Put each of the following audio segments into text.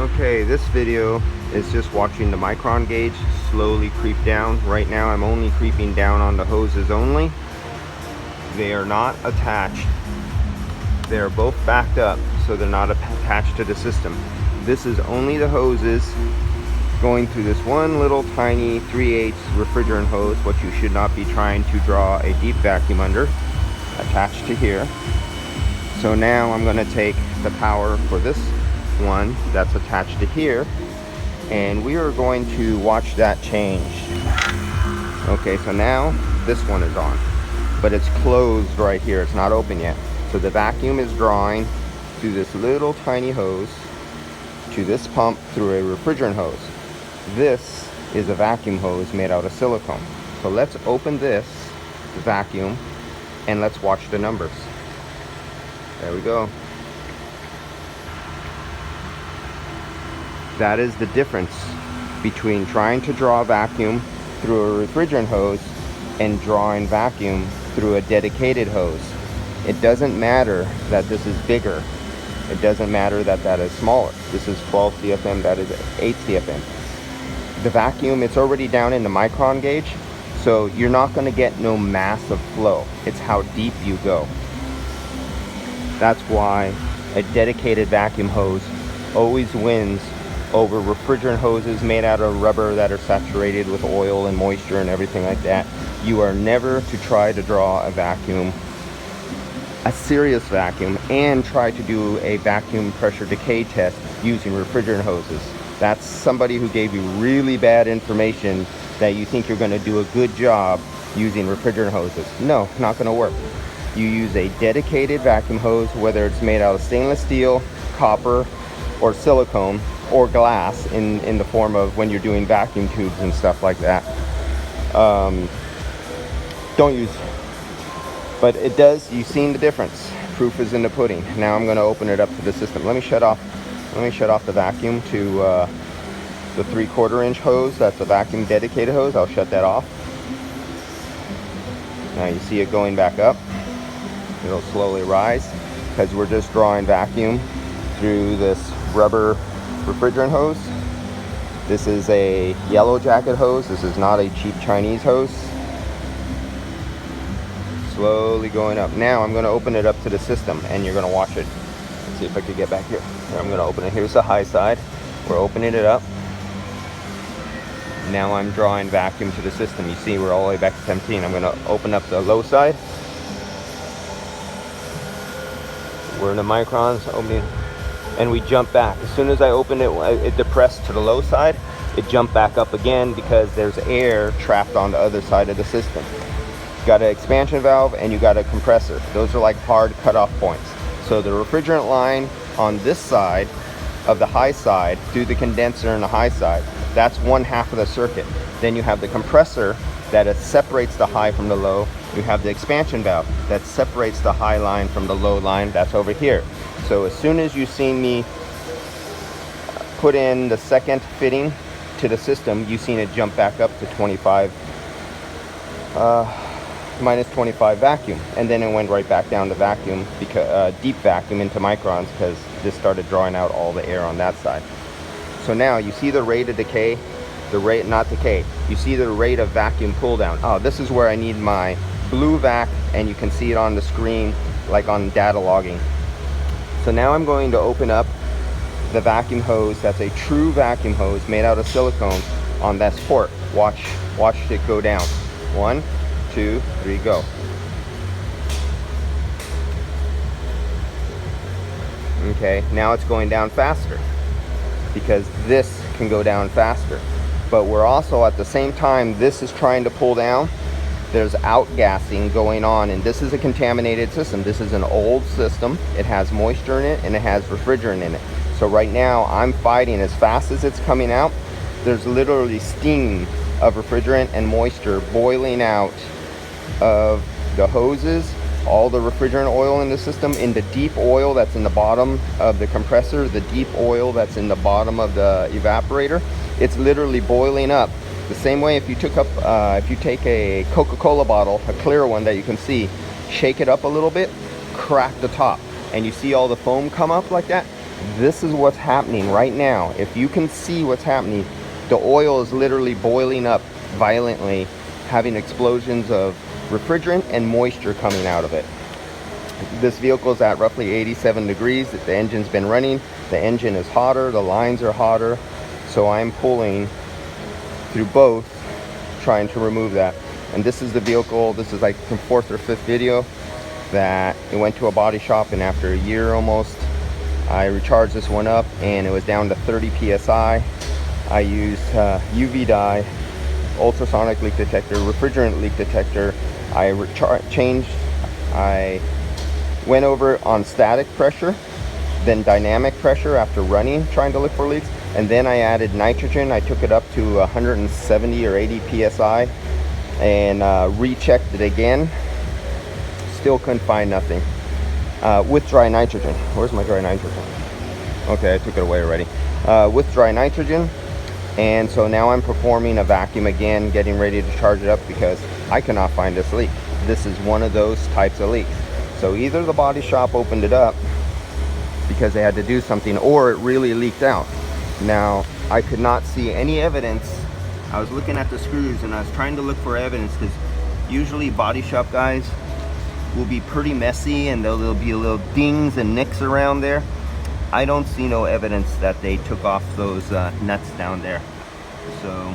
Okay, this video is just watching the micron gauge slowly creep down. Right now I'm only creeping down on the hoses only. They are not attached. They are both backed up, so they're not attached to the system. This is only the hoses going through this one little tiny 3/8 refrigerant hose, what you should not be trying to draw a deep vacuum under, attached to here. So now I'm going to take the power for this one that's attached to here, and we are going to watch that change. Okay, so now this one is on, but it's closed right here. It's not open yet. So the vacuum is drawing through this little tiny hose to this pump through a refrigerant hose. This is a vacuum hose made out of silicone. So let's open this vacuum and let's watch the numbers. There we go. That is the difference between trying to draw vacuum through a refrigerant hose and drawing vacuum through a dedicated hose. It doesn't matter that this is bigger. It doesn't matter that that is smaller. This is 12 CFM, that is 8 CFM. The vacuum, it's already down in the micron gauge, so you're not going to get no massive flow. It's how deep you go. That's why a dedicated vacuum hose always wins over refrigerant hoses made out of rubber that are saturated with oil and moisture and everything like that. You are never to try to draw a vacuum, a serious vacuum, and try to do a vacuum pressure decay test using refrigerant hoses. That's somebody who gave you really bad information that you think you're going to do a good job using refrigerant hoses. No, not going to work. You use a dedicated vacuum hose, whether it's made out of stainless steel, copper, or silicone, or glass in the form of when you're doing vacuum tubes and stuff like that. Don't use, but it does, you've seen the difference. Proof is in the pudding. Now I'm going to open it up to the system. Let me shut off the vacuum to the 3/4 inch hose. That's a vacuum dedicated hose. I'll shut that off. Now you see it going back up. It'll slowly rise because we're just drawing vacuum through this rubber refrigerant hose. This is a yellow jacket hose. This is not a cheap Chinese hose. Slowly going up. Now I'm going to open it up to the system and you're going to watch it. Let's see if I can get back here. Here, I'm going to open it. Here's the high side. We're opening it up. Now I'm drawing vacuum to the system. You see we're all the way back to 17. I'm going to open up the low side. We're in the microns, opening, and we jump back. As soon as I open it, it depressed to the low side. It jumped back up again because there's air trapped on the other side of the system. You got an expansion valve and you got a compressor. Those are like hard cutoff points. So the refrigerant line on this side of the high side through the condenser on the high side, that's one half of the circuit. Then you have the compressor that separates the high from the low. You have the expansion valve that separates the high line from the low line. That's over here. So as soon as you see me put in the second fitting to the system, you've seen it jump back up to 25, minus 25 vacuum. And then it went right back down to vacuum, because deep vacuum into microns, because this started drawing out all the air on that side. So now you see the rate of decay, the rate, not decay, you see the rate of vacuum pull down. Oh, this is where I need my blue vac, and you can see it on the screen like on data logging. So now I'm going to open up the vacuum hose. That's a true vacuum hose made out of silicone on this port. Watch it go down. 1, 2, 3, go. Okay, now it's going down faster because this can go down faster. But we're also at the same time, this is trying to pull down. There's outgassing going on, and this is a contaminated system. This is an old system. It has moisture in it and it has refrigerant in it. So right now I'm fighting as fast as it's coming out. There's literally steam of refrigerant and moisture boiling out of the hoses, all the refrigerant oil in the system, in the deep oil that's in the bottom of the compressor, the deep oil that's in the bottom of the evaporator. It's literally boiling up. The same way if you take a Coca-Cola bottle, a clear one that you can see, shake it up a little bit, crack the top, and you see all the foam come up like that. This is what's happening right now. If you can see what's happening, the oil is literally boiling up violently, having explosions of refrigerant and moisture coming out of it. This vehicle is at roughly 87 degrees. The engine's been running. The engine is hotter, the lines are hotter. So I'm pulling through both, trying to remove that. And this is the vehicle, this is like the 4th or 5th video that it went to a body shop, and after a year almost, I recharged this one up and it was down to 30 psi. I used UV dye, ultrasonic leak detector, refrigerant leak detector. I went over on static pressure, then dynamic pressure after running, trying to look for leaks, and then I added nitrogen. I took it up to 170 or 80 psi and rechecked it again. Still couldn't find nothing with dry nitrogen. Where's my dry nitrogen? Okay, I took it away already. With dry nitrogen. And so now I'm performing a vacuum again, getting ready to charge it up because I cannot find this leak. This is one of those types of leaks. So either the body shop opened it up because they had to do something, or it really leaked out. Now, I could not see any evidence. I was looking at the screws and I was trying to look for evidence, because usually body shop guys will be pretty messy and there'll be little dings and nicks around there. I don't see no evidence that they took off those nuts down there. So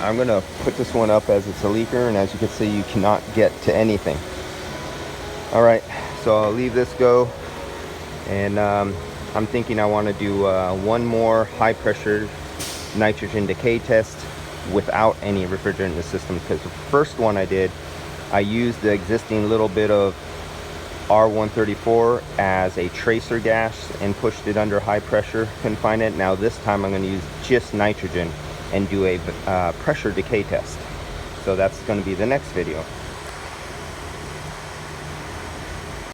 I'm gonna put this one up as it's a leaker, and as you can see, you cannot get to anything. All right, so I'll leave this go, and I'm thinking I want to do one more high pressure nitrogen decay test without any refrigerant in the system, because the first one I did, I used the existing little bit of R134 as a tracer gas and pushed it under high pressure, couldn't find it. Now this time I'm going to use just nitrogen and do a pressure decay test. So that's going to be the next video.